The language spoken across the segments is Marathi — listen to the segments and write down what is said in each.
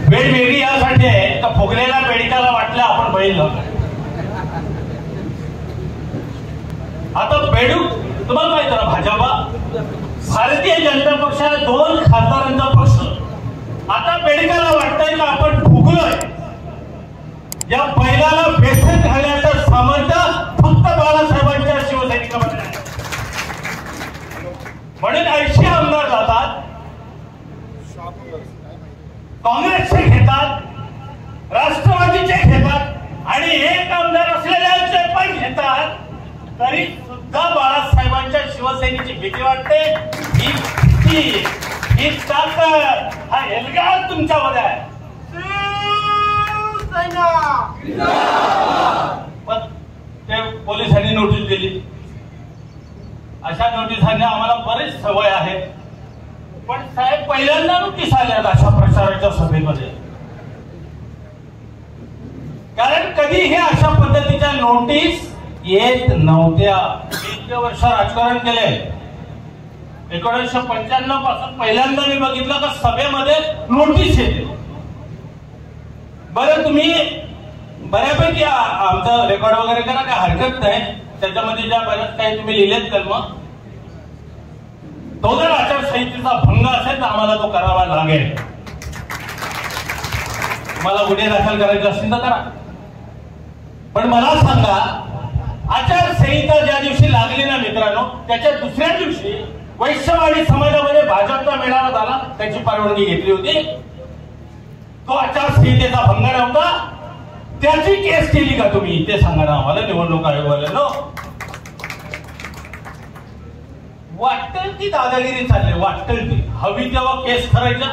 बेड वेगळी यासाठी आहे का फुगलेल्या बेडकाला वाटलं आपण बैल लावला. आता बेडूक तुम्हाला माहित आहे भाजपा भारतीय जनता पक्षाला 2 खासदारांचा पक्ष. आता बेडकाला वाटतंय का आपण फुगलोय. या बैलाला बेसन घालण्याचं सामर्थ्य फक्त बाळासाहेबांच्या शिवसैनिकांमध्ये आहे. म्हणून 80 आमदार जातात, काँग्रेसचे घेतात, राष्ट्रवादीचे घेतात आणि 1 आमदार असलेल्यांचे पण घेतात. तरी सुद्धा बाळासाहेबांच्या शिवसेनेची भीती वाटते. ही ताकद हा एल्गार तुमच्यामध्ये आहे. पण ते पोलिसांनी नोटीस दिली. अशा नोटिसांनी आम्हाला बरीच सवय आहे. पण साहेब पहिल्यांदा नोटीस आल्या अशा प्रचाराच्या सभेमध्ये. कारण कधीही अशा पद्धतीच्या नोटीस येत नव्हत्या. 20 वर्ष राजकारण केले. 1995 पासून पहिल्यांदा मी बघितलं का सभेमध्ये नोटीस येते. बरं तुम्ही बऱ्यापैकी आमचं रेकॉर्ड वगैरे करा, काय हरकत नाही. त्याच्यामध्ये ज्या बऱ्याच काही तुम्ही लिहिलेत कलम, तो जर आचारसंहितेचा भंग असेल तर आम्हाला तो करावा लागेल. मला गुन्हे दाखल करायचे असतील तर करा. पण मला सांगा, आचारसंहिता ज्या दिवशी लागली ना मित्रांनो, त्याच्या दुसऱ्या दिवशी वैश्यवाडी समाजामध्ये भाजपचा मेळावा झाला, त्याची परवानगी घेतली होती. तो आचारसंहितेचा भंग नव्हता. त्याची केस केली का तुम्ही ते सांगा ना आम्हाला. निवडणूक आयोगाला वाटेल ती दादागिरी चालली. वाटेल ती हवी तेव्हा केस करायचा,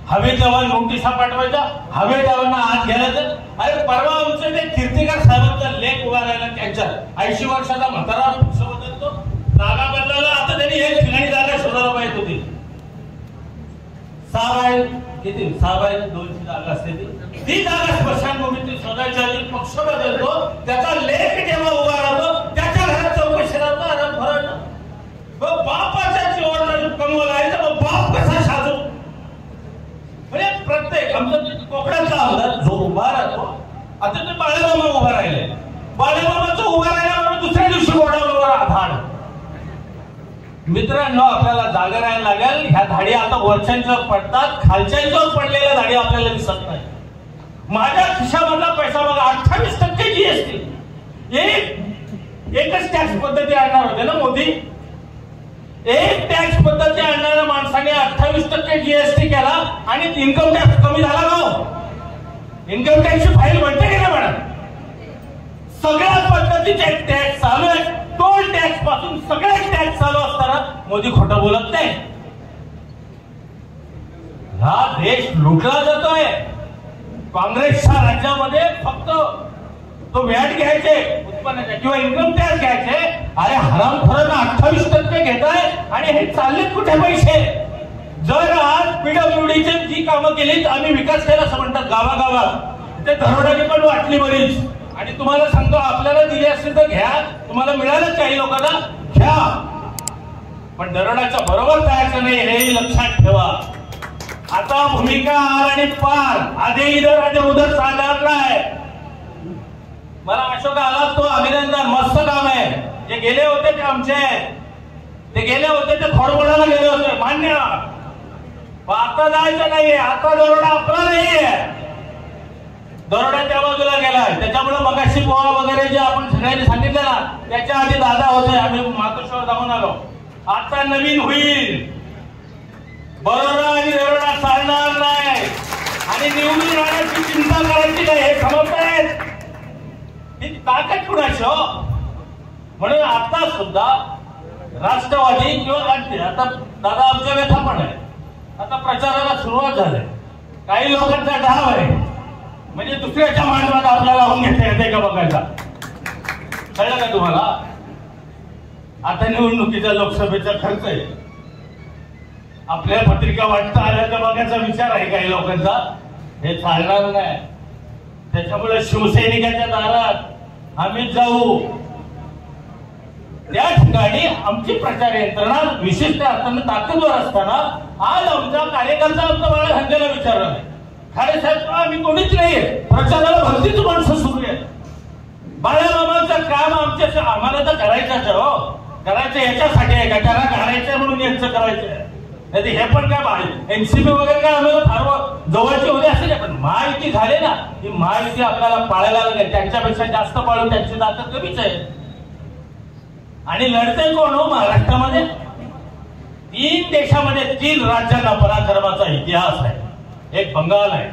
हवे तेव्हा नोटिसा पाठवायचा, हवे तेव्हा आत घ्यायचं. अरे परवा आमचं ते कीर्तिकर साहेबांचा लेख उभा राहिला. त्यांच्या 80 वर्षाचा म्हातारा पक्ष बदलतो, जागा बदलायला. आता त्यांनी एक ठिकाणी जागा शोधायला पाहिजे होती. 6 बाय किती 6 बाय 2ची जागा असते ती जागा स्मशानभूमीतली शोधायची आधी पक्ष बदलतो. त्याचा लेख जेव्हा उभा राहतो त्याच्या घरात चौकशी राहतो. आराम भरायला बापाच्या जीवनात कमवला आहे तर बाप कसा साजू. म्हणजे प्रत्येक आमचं कोकणातला आमदार जो उभा राहतो. आता ते बाळेमामा उभा राहिले. बाळेमामाचं उभा राहिल्यावर दुसऱ्या दिवशी गोडावर आधार. मित्रांनो आपल्याला जागा राहायला लागेल. ह्या धाडी आता वरच्यांच्यावर पडतात, खालच्यांच्यावर पडलेल्या धाडी आपल्याला दिसत नाही. माझ्या खिशामधला पैसा बघा 28% जीएसटी. एकच टॅक्स पद्धती आणणार होते ना मोदी. एक टॅक्स पद्धती आणणाऱ्या माणसाने 28% जीएसटी केला आणि इन्कम टॅक्स कमी झाला का? इन्कम टॅक्सची फाईल म्हणते की नाही मॅडम? सगळ्या पद्धतीचे टॅक्स चालू आहेत. टोल टॅक्स पासून सगळे टॅक्स चालू असताना मोदी खोटं बोलत नाही. हा देश लुटला जातोय. काँग्रेसच्या राज्यामध्ये फक्त तो व्हॅट घ्यायचे उत्पन्नाचे किंवा इन्कम टॅक्स घ्यायचे. अरे हरामखोरांना 28% घेताय आणि हे चाललेत कुठे पैसे? जर आज पीडब्ल्यूडीचे जी कामं केली आम्ही विकास केला असं म्हणतात गावागावात, ते दरोड्याने पण वाटली बरीच. आणि तुम्हाला सांगतो आपल्याला दिली असेल तर घ्या, तुम्हाला मिळालं काही लोकांना घ्या, पण दरोड्याच्या बरोबर जायचं नाही हे लक्षात ठेवा. आता भूमिका आर आणि पार आधी इधर आधी उधर चालणार नाही. मला अशोक आला तो अभिनंदन, मस्त काम आहे. जे गेले होते ते आमचे, ते गेले होते ते खोडबोडाला गेले होते मान्य. आता जायचं नाहीये. आता दरोडा आपला नाहीये, दरोडा त्या बाजूला गेलाय. त्याच्यामुळे मगाशी पोहा वगैरे जे आपण सगळ्यांनी सांगितलं ना, त्याच्या आधी दादा होते, आम्ही मातोश्वर जाऊन आलो. आता नवीन होईल. बरोडा आणि दरोडा चालणार नाही आणि निवडून राहण्याची चिंता करायची नाही. हे समजतायत ही ताकद कुणाची हो. म्हणून आता सुद्धा राष्ट्रवादी किंवा आता दादा आमच्या व्यथा पण आहे. आता प्रचाराला सुरुवात झाली. काही लोकांचा डाव आहे म्हणजे दुसऱ्याच्या मांडवात आपल्याला होऊन घेता येते का बघायचा. कळलं का तुम्हाला? आता निवडणुकीचा लोकसभेचा खर्च आहे. आपल्या पत्रिका वाटता आल्या तर बघायचा विचार आहे काही लोकांचा. हे चालणार नाही. त्याच्यामुळे शिवसैनिकांच्या दारात आम्ही जाऊ. त्या ठिकाणी आमची प्रचार यंत्रणा विशिष्ट अर्थानं ताकदवर असताना आज आमचा कार्यकर्ता आमचा मला हंगाला विचारला नाही, खाडे साहेब आम्ही कोणीच नाहीये, प्रचाराला भरतीच माणसं सुरू आहे. बाळामामांचं काम आम्हाला तर करायचं हो, करायचं याच्यासाठी आहे का, त्याला काढायचं म्हणून यांचं करायचं. हे पण काय एनसीपी वगैरे काय आम्हाला फार जवळचे होते असे, पण महायुती झाले ना, ही महायुती आपल्याला पाळायला लागेल. त्यांच्यापेक्षा जास्त पाळून त्यांची ताकद कमीच आहे. आणि लढते कोण हो महाराष्ट्रामध्ये? 3 देशामध्ये 3 राज्यांना पराक्रमाचा इतिहास आहे. एक बंगाल आहे,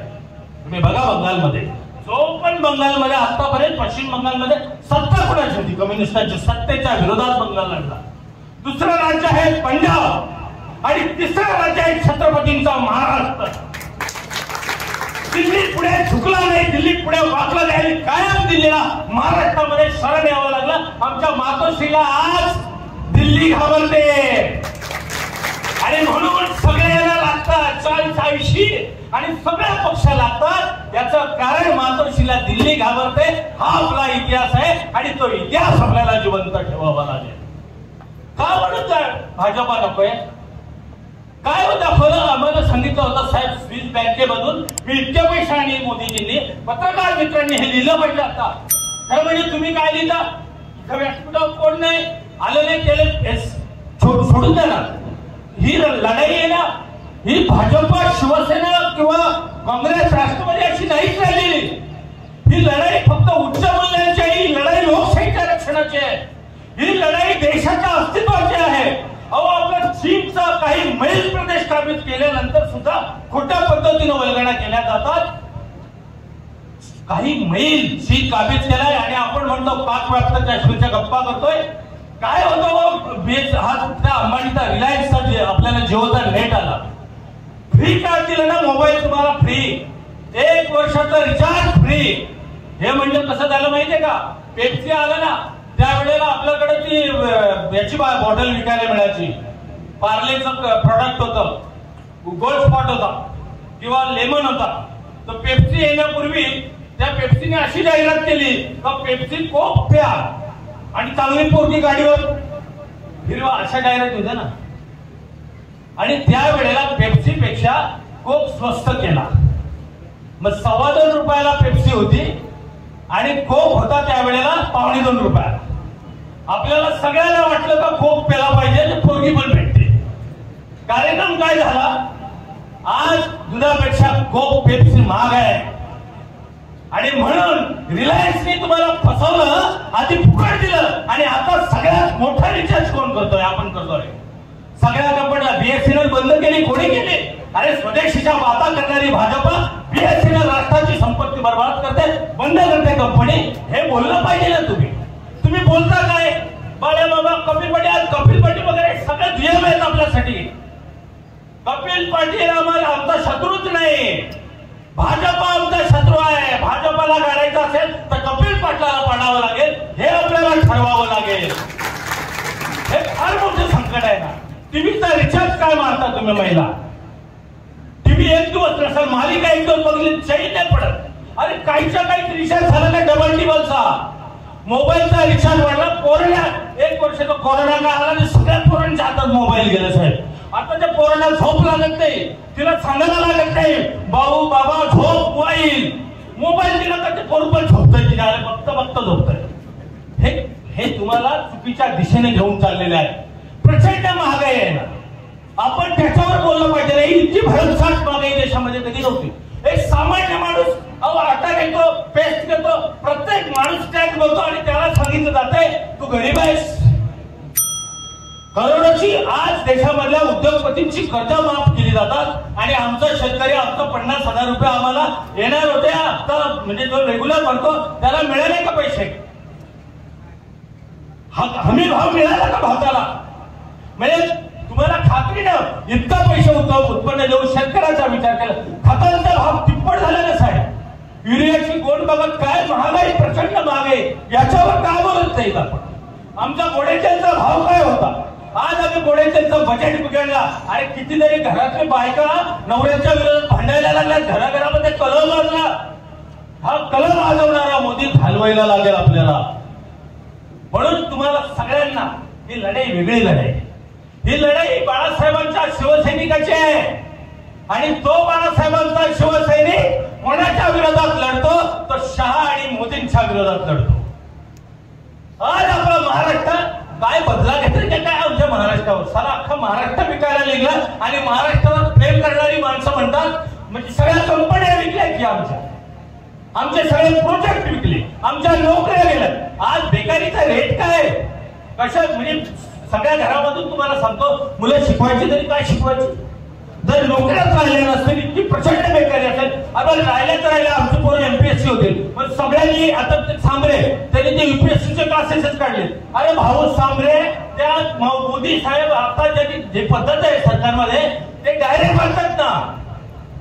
तुम्ही बघा बंगालमध्ये जो पण बंगालमध्ये आतापर्यंत पश्चिम बंगालमध्ये सत्ता कोणाची होती, कम्युनिस्टांची, सत्तेच्या विरोधात बंगाल लढला. दुसरं राज्य आहे पंजाब आणि तिसरं राज्य आहे छत्रपतींचा महाराष्ट्र. दिल्ली पुढे झुकला नाही, दिल्ली पुढे वाकला नाही, कायम दिल्लीला महाराष्ट्रामध्ये शरण यावं लागलं. आमच्या मातोश्रीला आज दिल्ली घाबरते आणि म्हणून सगळ्यांना लागतात 40-80 आणि सगळ्या पक्ष लागतात. याचं कारण मातोश्रीला दिल्ली घाबरते, हा आपला इतिहास आहे आणि तो इतिहास आपल्याला जिवंत ठेवावा लागेल. का म्हणून भाजपा नकोय? काय दाखवलं? आम्हाला सांगितलं होतं साहेब स्विस बँकेमधून मी इतके पैसे आणि मोदीजींनी, पत्रकार मित्रांनी हे लिहिलं पाहिजे. आता खरं म्हणजे तुम्ही काय लिहिता, व्यासपीठावर कोण नाही आलं नाही त्याला सोडून द्या ना. ही लढाई आहे ना, ही भाजपा शिवसेना किंवा काँग्रेस राष्ट्रवादी अशी नाहीच राहिलेली. ही लढाई फक्त उच्च मूल्यांची आहे, ही लढाई लोकशाहीच्या रक्षणाची आहे, ही लढाई देशाच्या अस्तित्वाची आहे. अहो आपल्या चीनचा काही मैल प्रदेश काबीज केल्यानंतर सुद्धा खोट्या पद्धतीने वल्गणा केल्या जातात. काही मैल चीन काबीज केलाय आणि आपण म्हणतो पाक व्याप्त काश्मीरच्या गप्पा करतोय. काय होतं बेस हा त्या अंबानीचा रिलायन्सचा जे आपल्याला जिओचा नेट आला, फ्री कार्ड दिलं ना, मोबाईल तुम्हाला फ्री, 1 वर्षाचा रिचार्ज फ्री. हे म्हणजे कसं झालं माहितीये का, पेप्सी आलं ना त्यावेळेला आपल्याकडे ती याची बॉटल विकायला मिळायची, पार्लेचं प्रोडक्ट होतं, गोल्ड स्पॉट होता किंवा लेमन होता. तर पेप्सी येण्यापूर्वी त्या पेप्सीने अशी जाहिरात केली का पेप्सी कोक प्या आणि चांगली पोरगी गाडीवर फिरवा, अशा जाहिरात होत्या ना. आणि त्यावेळेला पेप्सी पेक्षा कोक स्वस्त केला. मग 2.25 रुपयाला पेप्सी होती आणि कोक होता त्यावेळेला 2.25 रुपयाला. आपल्याला सगळ्यांना वाटलं का कोक प्याला पाहिजे, पोरगी पण भेटते. कार्यक्रम काय झाला, आज दुधापेक्षा कोक पेप्सी महाग आहे आणि म्हणून रिलायन्सने तुम्हाला फसवलं, आधी फुकट दिलं आणि आता सगळ्यात मोठा रिचार्ज कोण करतोय? आपण करतोय. सगळ्या कंपन्या बीएसएनएल बंद केली, कोणी केली? अरे स्वदेशीच्या वाता करणारी भाजपा बीएसएनएल राष्ट्राची संपत्ती बर्बाद करते, बंद करते कंपनी. हे बोललं पाहिजे ना तुम्ही बोलता काय? बाळा बाबा कपिल पाटील, आज कपिल पाटील वगैरे सगळे दुय्यम आहेत आपल्यासाठी. कपिल पाटील आमचा शत्रूच नाही, भाजपा आमचा शत्रू आहे. भाजपाला गाडायचं असेल तर कपिल पाटलाला पाडावं लागेल, हे आपल्याला ठरवावं लागेल. हे फार मोठं संकट आहे ना. टीव्हीचा रिचार्ज काय मारता तुम्ही महिला? टीव्ही 1 दिवस नसेल, मालिका 1 दिवस बघली चैन नाही पडत. अरे काहीच्या काही रिचार्ज झाला नाही, डबल टिबलचा. मोबाईलचा रिचार्ज वाढला. कोरोना 1 वर्ष तो कोरोना का आला आणि सगळ्या पोरांच्या हातात मोबाईल गेले साहेब. आता त्या पोरांना झोप लागत नाही, तिला सांगायला लागत नाही भाऊ बाबा झोप, मोबाईल दिला तर ते पोर पण झोपतंय, तिला बघता झोपतंय. हे तुम्हाला चुकीच्या दिशेने घेऊन चाललेले आहे. प्रचंड महागाई आहे ना, आपण त्याच्यावर बोललं पाहिजे. नाही इतकी भरमसाठ महागाई देशामध्ये कधी नव्हती. एक सामान्य माणूस आटा घेतो, पेस्ट घेतो, प्रत्येक माणूस टॅक्स भरतो आणि त्याला सांगितलं जातंय तू गरीब आहेस. करोडोची आज देशामधल्या उद्योगपतींची कर्ज माफ केली जातात आणि आमचा शेतकरी आता 50,000 रुपये आम्हाला येणार होते. आता म्हणजे जो रेग्युलर भरतो त्याला मिळाले का पैसे? हमी भाव मिळाला का भाताला? म्हणजे तुम्हाला खात्री ना इतका पैसे उत्पन्न देऊन शेतकऱ्याचा विचार केला. खतांचा भाव तिप्पट झाला ना साहेब. युरियाची गोड बघत काय महागाई, प्रचंड महागाई, याच्यावर काय बोलत नाहीत आपण. आमचा गोडेतेलचा भाव काय होता? आज आम्ही गोडेतेलचं बजेट बिघडला आणि कितीतरी घरातली बायका नवऱ्याच्या विरोधात भांडायला लागल्या, घराघरामध्ये कलम वाजला. हा कलम वाजवणारा मोदी घालवायला लागेल आपल्याला. म्हणून तुम्हाला सगळ्यांना ही लढाई वेगळी लढाई, ही लढाई बाळासाहेबांच्या शिवसैनिकाची आहे आणि तो बाळासाहेबांचा शिवसैनिक कोणाच्या विरोधात लढतो, तो शहा आणि मोदींच्या विरोधात लढतो. आज आपला महाराष्ट्र काय बदला घेतला काय आमच्या महाराष्ट्रावर, सारा अख्खा महाराष्ट्र विकायला निघला आणि महाराष्ट्रावर प्रेम करणारी माणसं म्हणतात म्हणजे सगळ्या कंपन्या विकल्या की आमचे सगळे प्रोजेक्ट विकले, आमच्या नोकऱ्या गेल्या. आज बेकारीचा रेट काय कशा म्हणजे सगळ्या घरामधून तुम्हाला सांगतो, मुलं शिकवायची तरी काय शिकवायची, जर नोकऱ्याच राहिल्या नसतील इतकी प्रचंड बेकारी असेल. आपण राहिल्याच राहिल्या आमची पोरं एमपीएससी होतील, पण सगळ्यांनी आता सांबरे त्यांनी ते युपीएससीचे क्लासेसच काढले. अरे भाऊ सांबरे, त्या मोदी साहेब आता जे पद्धत आहे सरकारमध्ये ते डायरेक्ट मारतात ना,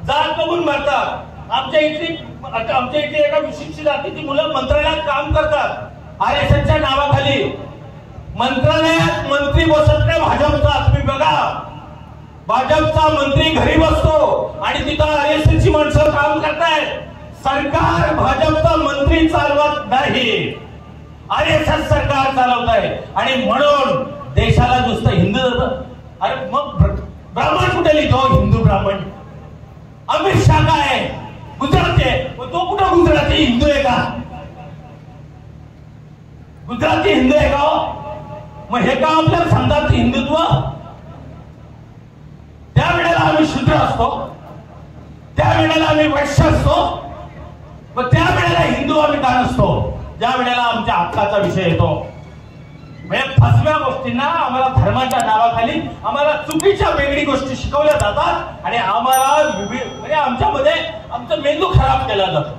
जात बघून मारतात. आमच्या इथे एका विशिष्ट जातीची मुलं मंत्रालयात काम करतात, RSSच्या नावाखाली मंत्रालयात मंत्री बसत नाही भाजपचा. तुम्ही बघा, भाजपचा मंत्री घरी बसतो आणि तिथं RSSची माणसं काम करतायत. सरकार भाजपचा मंत्री चालवत नाही, RSS सरकार चालवत आहे. आणि म्हणून देशाला नुसतं हिंदू, अरे मग ब्राह्मण कुठे लिहितो, हिंदू ब्राह्मण. अमित शहा काय गुजराती आहे, तो कुठं गुजराती हिंदू आहे का, गुजराती हिंदू आहे का? मग हे का आपल्याला सांगतात हिंदुत्व? त्यावेळेला आम्ही शूद्र असतो, त्यावेळेला आम्ही वैश्य असतो, व त्यावेळेला हिंदू आम्ही का नसतो, ज्या वेळेला आमच्या हक्काचा विषय येतो. म्हणजे फसव्या गोष्टींना आम्हाला धर्माच्या नावाखाली आम्हाला चुकीच्या वेगळी गोष्टी शिकवल्या जातात आणि आम्हाला म्हणजे आमच्यामध्ये आमचं मेंदू खराब केला जातो.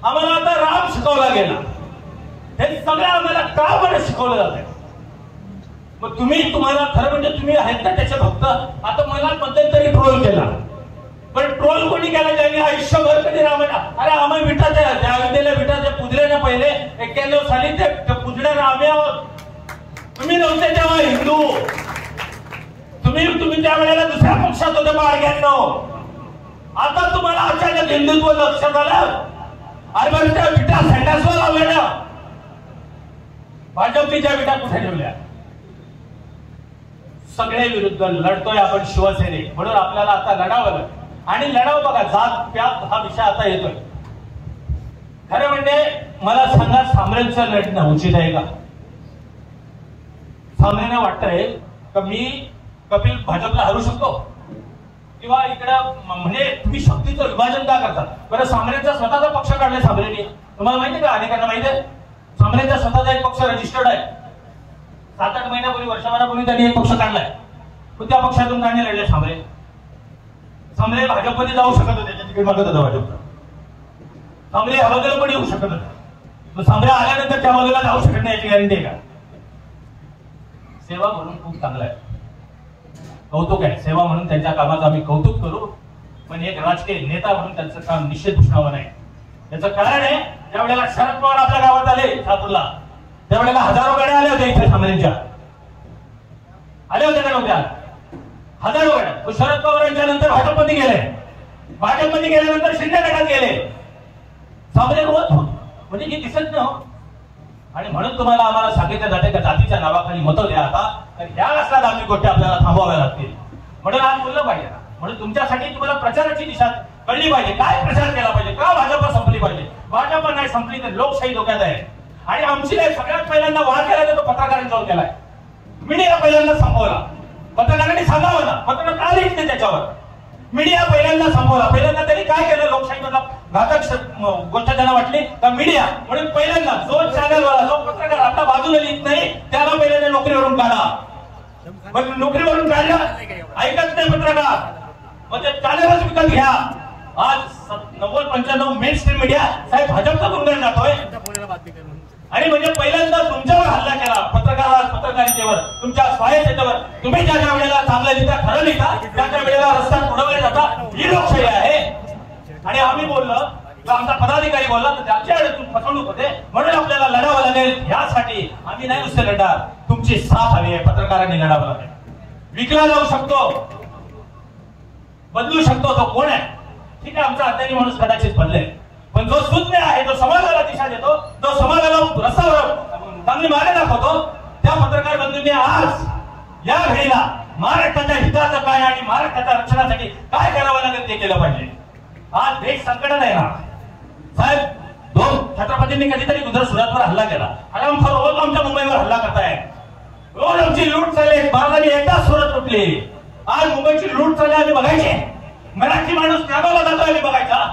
आम्हाला आता राम शिकवला गेला, हे सगळं आम्हाला का बरं शिकवलं जात आहे. मग तुम्हाला खरं म्हणजे तुम्ही आहेत ना त्याचे भक्त. आता मला मध्यंतरी ट्रोल केला, पण ट्रोल कोणी केला ज्यांनी आयुष्यभर कधी रामायण, अरे आम्ही विटाच्या ज्या विद्येला विटाचे पुजले ना पहिले 91 साली, ते पुजणारे आम्ही आहोत. तुम्ही नव्हते तेव्हा हिंदू, तुम्ही त्या वेळेला दुसऱ्या पक्षात होते बाळग्यांनो. आता तुम्हाला अचानक हिंदुत्व लक्षात आलं. अरे बरं त्या विटा सँडर्सवर लावल्या ना, भाजपच्या विटा कुठे ठेवल्या? सगळे विरुद्ध लढतोय आपण शिवसैनिक, म्हणून आपल्याला आता लढावं. आणि लढाव बघा, जात प्यात हा विषय आता येतोय. खरं म्हणजे मला सांगा, सांबरेंचं लढणं उचित आहे का? सांबरेंना वाटतंय का मी कपिल भाजपला हरू शकतो किंवा इकडं, म्हणजे तुम्ही शक्तीचं विभाजन का करतात? बरं, सांबरेंचा स्वतःचा पक्ष काढलाय सांबरेंनी, तुम्हाला माहिती का? अनेकांना माहिती आहे सांबरेंचा स्वतःचा एक पक्ष रजिस्टर्ड आहे. 7-8 महिन्यापूर्वी वर्षभरापूर्वी त्यांनी एक पक्ष काढलाय, पण त्या पक्षातून काढणे लढले सांबरे. सांबरे भाजपमध्ये जाऊ शकत होते, त्याची काही मागत होता भाजपचा. सांबरे ह्या बाजूला पण येऊ शकत होते, सांबरे आल्यानंतर त्या बाजूला जाऊ शकत नाही याची गॅरंटी आहे का? सेवा म्हणून खूप चांगला आहे, कौतुक आहे. सेवा म्हणून त्यांच्या कामाचं आम्ही कौतुक करू, पण एक राजकीय नेता म्हणून त्यांचं काम निश्चित दुष्टावं नाही. याचं कारण आहे, ज्या वेळेला शरद पवार आपल्या गावात आले ठाकूरला, त्यावेळेला हजारो गाड्या आल्या होत्या इथे सांबरेंच्या, आल्या होत्या का नव्हत्या? हजारो गाड्या. शरद पवारांच्या नंतर भाजपमध्ये गेले, भाजपमध्ये गेल्यानंतर शिंदे गटात गेले. सांबरे रोज म्हणजे हे दिसत नाही. आणि म्हणून तुम्हाला आम्हाला सांगितलं जाते का जातीच्या नावाखाली मतं द्या आता, तर ह्या असल्या धार्मिक गोष्टी आपल्याला थांबवाव्या लागतील. म्हणून आज बोललं पाहिजे, म्हणून तुमच्यासाठी तुम्हाला प्रचाराची दिशा कळली पाहिजे. काय प्रचार केला पाहिजे, का भाजप संपली पाहिजे. भाजप नाही संपली तर लोकशाही धोक्यात आहे. आणि आमची नाही, सगळ्यात पहिल्यांदा वाद केला तो पत्रकारांच्यावर केलाय. मीडिया पहिल्यांदा संपवला, पत्रकारांनी सांगावं ना, पत्रकार का लिहिते त्याच्यावर. मीडिया पहिल्यांदा संपवला. पहिल्यांदा त्यांनी काय केलं, लोकशाहीमधला घातक गोष्ट त्यांना वाटली का मीडिया, म्हणून पहिल्यांदा जो चॅनलवाला, जो पत्रकार आपल्या बाजूला लिहित नाही त्याला पहिल्यांदा नोकरीवरून काढा. मग नोकरीवरून काढलं, ऐकत नाही पत्रकार, मग ते चॅनलच विकत घ्या. आज 90-95 मेन स्ट्रीम मीडिया साहेब भाजपचा गुणगान जातोय. आणि म्हणजे पहिल्यांदा तुमच्यावर हल्ला केला, पत्रकारितेवर, तुमच्या स्वायत्तेवर. तुम्ही ज्या वेळेला चांगलं लिहिता, खरं लिहिता, त्या वेळेला रस्ता पुढवले जाता. ही लोकशाही आहे. आणि आम्ही बोललो, आमचा पदाधिकारी बोलला तर त्याच्या वेळेतून फसवणूक होते, म्हणून आपल्याला लढावं लागेल. यासाठी आम्ही नाही नुसते लढणार, तुमची साथ हवी आहे. पत्रकारांनी लढावं लागेल. विकला जाऊ शकतो, बदलू शकतो, तो कोण आहे? ठीक आहे, आमचा अज्ञानी माणूस कदाचित बदलेल, पण जो शून्य आहे, जो समाजाला दिशा देतो, जो समाजाला रस्त्यावर चांगली मी मागे दाखवतो. त्या पत्रकार बंधूंनी आज या घडीला महाराष्ट्राच्या हिताचं काय आणि महाराष्ट्राच्या रक्षणासाठी काय करावं लागेल ते केलं पाहिजे. आज देश संकटात आहे ना साहेब. दोन छत्रपतींनी कधीतरी गुजरात सुरतवर हल्ला केला. आरामखोर रोज आमच्या मुंबईवर हल्ला करताय. रोज आमची लूट चालली. भारताने एकदा सुरत लुटली. आज मुंबईची लूट चालली आम्ही बघायची. मराठी माणूस त्यागाला जातो आम्ही बघायचा.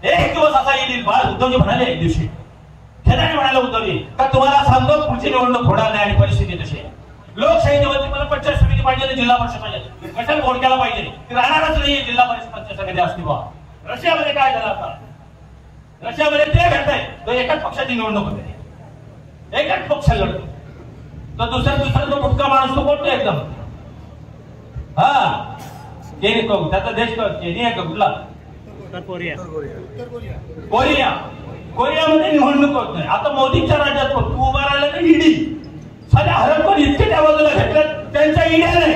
एक दिवस असा येईल. बाळ उद्धवजी म्हणाले एक दिवशी खेळाने म्हणाले उद्धवजी का तुम्हाला सांगतो पुढची निवडणूक होणार नाही आणि परिस्थिती तशी आहे. लोकशाही निवडणूक मला पंचायत समिती पाहिजे, जिल्हा परिषद पाहिजे, कशाला घोडक्याला पाहिजे, ती राहणारच नाही जिल्हा परिषद पंचायत समिती असती बा. रशियामध्ये काय झालं आता? रशियामध्ये ते घडतंय तो एकाच पक्षाची निवडणूक होते. एकाच पक्ष लढतो. तर दुसरा तो मुटका माणूस तो कोणतो एकदम हा त्याचा देश केनिया का कुठला? कोरियामध्ये निवडणूक होत नाही. आता मोदींच्या राज्यात तू उभा राहिला तर ईडी साध्या हरपण इतके त्या बाजूला घेतलं त्यांच्या ईड्या नाही.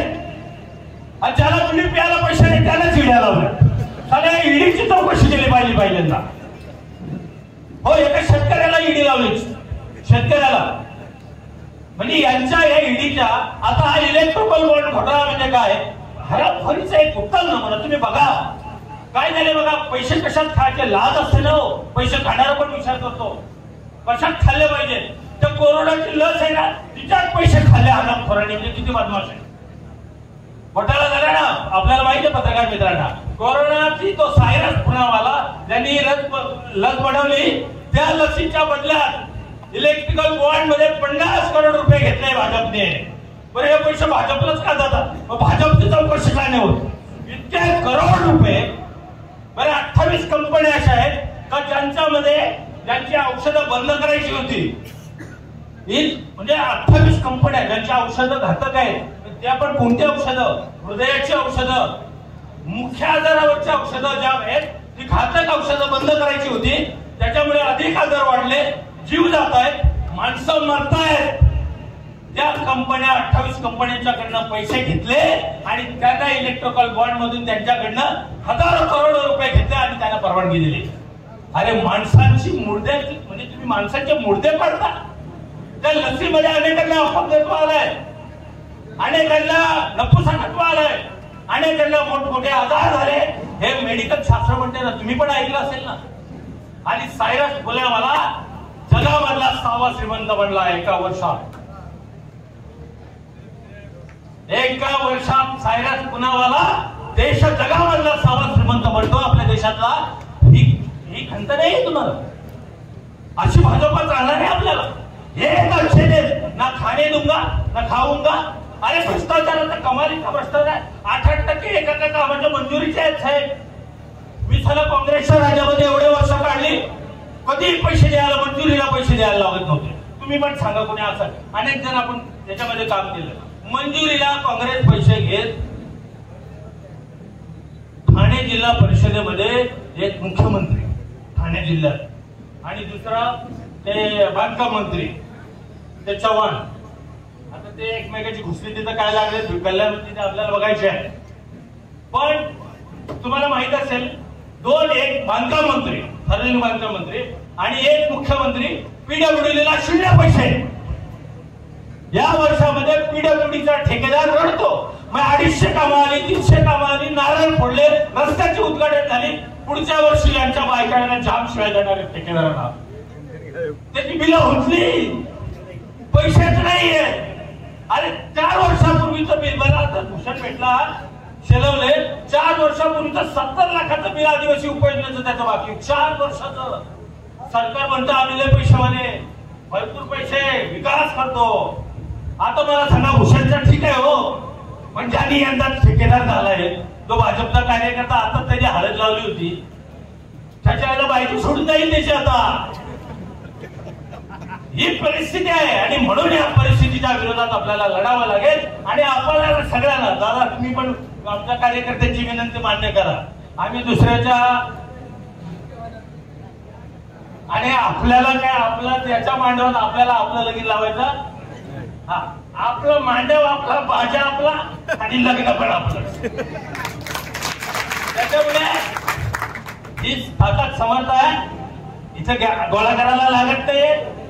आणि ज्याला तुम्ही प्यायला पैसे नाही त्यालाच ईड्या लावल्या. साध्या ईडीची चौकशी केली पाहिजे पहिल्यांदा. हो एका शेतकऱ्याला ईडी लावली. शेतकऱ्याला म्हणजे यांच्या या ईडीच्या आता हा इलेक्ट्रिकल बॉन्ड घोटाळा म्हणजे काय? हरामखोरीचा एक उत्तम नमुना तुम्ही बघा. काय झाले बघा. पैसे कशात खायचे लाज असते ना. पैसे खाणारा पण विचार करतो कशात खाल्ले पाहिजे. तर कोरोनाची लस आहे ना तिच्यात पैसे खाल्ले हरामखोरांनी. म्हणजे किती बदमाश आहे. घोटाळा झाला ना आपल्याला माहिती आहे पत्रकार मित्रांना. कोरोनाची तो सायरस पुनावाला ज्यांनी लस बनवली त्या लसीच्या बदल्यात इलेक्ट्रिकल बॉन्ड मध्ये 50 करोड रुपये घेतले भाजपने. बरं हे पैसे भाजपलाच का जातात? मग भाजपची चौकशी का नाही होत? इतके करोड रुपये. बरं 28 कंपन्या अशा आहेत का ज्यांची औषधं बंद करायची होती. म्हणजे 28 कंपन्या ज्यांची औषधं घातक आहेत. त्या पण कोणती औषधं? हृदयाची औषधं, मुख्य आजारावरची औषधं ज्या आहेत ती घातक औषधं बंद करायची होती. त्याच्यामुळे अधिक आजार वाढले, जीव जात आहेत, माणसं मरतायत. त्या कंपन्या 28 कंपन्यांच्याकडनं पैसे घेतले आणि त्यांना इलेक्ट्रिकल बॉन्ड मधून त्यांच्याकडनं हजारो करोड रुपये घेतले आणि त्यांना परवानगी दिली. अरे माणसांची मुर्द्याची म्हणजे तुम्ही माणसाचे मुर्दे पाडता. त्या लसीमध्ये अनेकांना अपंगत्व आलंय, अनेकांना नपुसकत्व आलंय, अनेकांना मोठमोठे आजार झाले. हे मेडिकल शास्त्र म्हणते ना. तुम्ही पण ऐकलं असेल ना. आणि सायरस पुनावाला जगामधला 6वा श्रीमंत बनला एका वर्षात. एका वर्षात सायरस पुनावाला देश जगामधला 6वा श्रीमंत बनतो आपल्या देशातला. ही खंत नाही तुम्हाला. अशी भाजपा चालणार आहे आपल्याला. एक अक्षय ना खाणे दूंगा ना खाऊंगा. अरे भ्रष्टाचाराचा कमालीचा भ्रष्टाचार. 8% एका कामाच्या मंजुरीचे आहेत साहेब. मी साला काँग्रेसच्या राज्यामध्ये एवढे वर्ष काढली कधी पैसे द्यायला मंजुरीला पैसे द्यायला लागत नव्हते. तुम्ही पण सांगा कोणी असं. अनेक जण आपण त्याच्यामध्ये काम केलं. मंजुरीला काँग्रेस पैसे घेत. ठाणे जिल्हा परिषदेमध्ये एक मुख्यमंत्री ठाणे जिल्ह्यात आणि दुसरा ते बांधकाम मंत्री ते चव्हाण. आता ते एकमेकाची घुसली तिथं काय लागले कल्याण तिथे आपल्याला बघायचे आहे. पण तुम्हाला माहित असेल एक बांधकाम मंत्री सार्वजनिक बांधकाम मंत्री आणि एक मुख्यमंत्री पीडब्ल्यूडीला 0 पैसे. या वर्षामध्ये पीडब्ल्यूडीचा ठेकेदार रडतो. मग 250 कामं आली, 300 कामं आली, नारळ फोडले, रस्त्याची उद्घाटन झाली. पुढच्या वर्षी यांच्या बायकांना जाम शिवाय देणार आहेत ठेकेदारांना. त्याची बिलं उठली, पैसेच नाहीये. अरे 4 वर्षापूर्वीचं बिल मला आता भूषण भेटला शेलवले. 4 वर्षापूर्वीचं 70 लाखाचं बिल आदिवासी उपयोजनेचं त्याचं बाकी 4 वर्षाचं. सरकार म्हणतं आम्ही लय पैशावाले, भरपूर पैसे, विकास करतो. आता मला सांगा भूषणचं ठीक आहे हो, पण ज्यांनी यंदा ठेकेदार झालाय तो भाजपचा कार्यकर्ता आता त्याची हळद लावली होती त्याच्या वेळेला बायको सोडून जाईल त्याची. आता ही परिस्थिती आहे आणि म्हणून या परिस्थितीच्या विरोधात आपल्याला लढावं लागेल. आणि आपल्याला सगळ्यांना दादा तुम्ही पण आमच्या कार्यकर्त्यांची विनंती मान्य करा. आम्ही दुसऱ्याच्या आणि आपल्याला काय आपला त्याच्या मांडवात आपल्याला आपलं लगीन लावायचं. हा आपलं मांडव आपला बाजा आपला आणि लग्न पण आपलं. त्याच्यामुळे ही ताकद समर्थ आहे. इथं गोळा करायला लागत नाही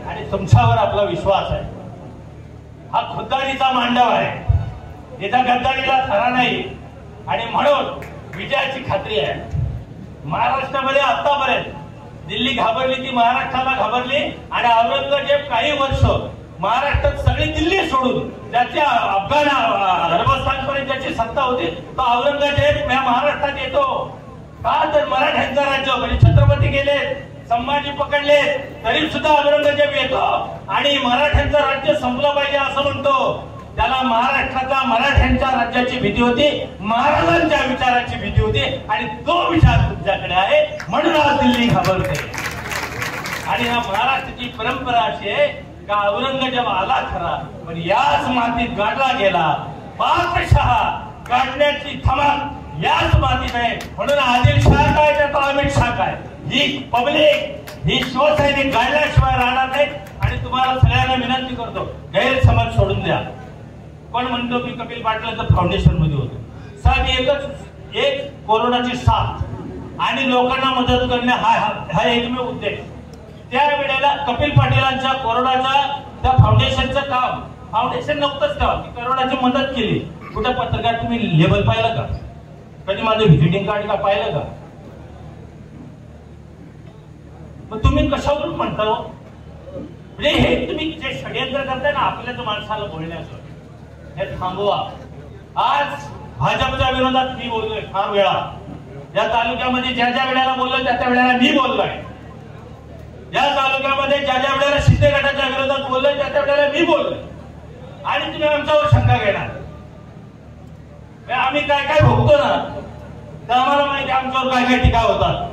आणि तुमच्यावर आपला विश्वास आहे. हा खुद्दारीचा मांडव आहे, इथं गद्दारीला खरा नाही. आणि म्हणून विजयाची खात्री आहे. महाराष्ट्रामध्ये आतापर्यंत दिल्ली घाबरली, ती महाराष्ट्राला घाबरली. आणि औरंगजेब काही वर्ष महाराष्ट्रात सगळी दिल्ली सोडून ज्याची अफगाण अरबस्थानपर्यंत ज्याची सत्ता होती, तो औरंगजेब या महाराष्ट्रात येतो का? तर मराठ्यांचं राज्य, म्हणजे छत्रपती गेले, संभाजी पकडले, तरी सुद्धा औरंगजेब येतो आणि मराठ्यांचं राज्य संपलं पाहिजे असं म्हणतो. त्याला महाराष्ट्राचा, मराठ्यांच्या राज्याची भीती होती, महाराजांच्या विचाराची भीती होती. आणि तो विचार तुमच्याकडे आहे म्हणून आज दिल्ली घाबरते. आणि या महाराष्ट्राची परंपरा अशी आहे का औरंगजेब आला खरा, पण याच मातीत गाडला गेला. बादशाह काढण्याची धमक याच मातीत आहे. म्हणून आदिलशाह काय तर अमित शाह काय, ही पब्लिक, ही शिवसैनिक गाडल्याशिवाय राहणार नाही. आणि तुम्हाला सगळ्यांना विनंती करतो, गैरसमज सोडून द्या. कोण म्हणतो की कपिल पाटलांचं फाउंडेशन मध्ये होतं? साहेब एक कोरोनाची साथ आणि लोकांना मदत करणे हा एकमेव उद्देश. त्या वेळेला कपिल पाटीलांच्या कोरोनाच्या त्या फाउंडेशनचं काम, फाउंडेशन नव्हतंच का की कोरोनाची मदत केली. कुठे पत्रकार तुम्ही लेबल पाहिलं का? कधी माझं व्हिजिटिंग कार्ड का पाहिलं का? मग तुम्ही कशावरून म्हणता? म्हणजे हे तुम्ही जे षडयंत्र करताय ना आपल्याच माणसाला बोलण्याचं, हे थांबवा. आज भाजपच्या विरोधात मी बोललोय फार वेळा. या तालुक्यामध्ये ज्या ज्या वेळेला बोललो त्या त्या वेळेला मी बोललोय. या तालुक्यामध्ये ज्या ज्या वेळेला शिंदे गटाच्या विरोधात बोललोय त्या त्या वेळेला मी बोललोय. आणि तुम्ही आमच्यावर शंका घेणार, आम्ही काय काय भोगतो ना, तर आम्हाला माहिती आमच्यावर काय काय टीका होतात.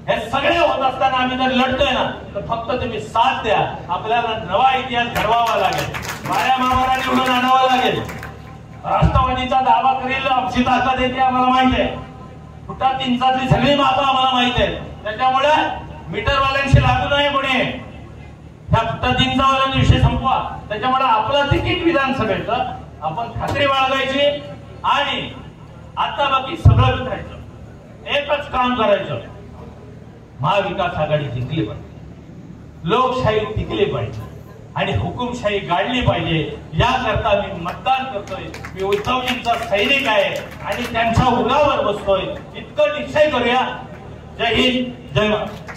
हे सगळे होत असताना आम्ही जर लढतोय ना, तर फक्त तुम्ही साथ द्या. आपल्याला नवा इतिहास घडवावा लागेल, माया मामाला निवडून आणावा लागेल. राष्ट्रवादीचा दावा करेल आमची ताकद येते आम्हाला माहिती आहे. फुटा तीनचातली सगळी मापं आम्हाला माहिती आहे. त्याच्यामुळे मीटरवाल्यांशी लागू नये कोणी. त्या फुटा तीनचा विषय संपवा. त्याच्यामुळे आपलं तिकीट विधानसभेचं आपण खात्री बाळगायची आणि आता बाकी सगळं विकायचं. एकच काम करायचं, महाविकास आघाडी जिंकली पाहिजे, लोकशाही टिकली पाहिजे आणि हुकुमशाही गाडली पाहिजे. याकरता मी मतदान करतोय. मी उद्धवजींचा सैनिक आहे आणि त्यांच्या उरावर बसतोय. इतकं निश्चय करूया. जय हिंद, जय महाराष्ट्र.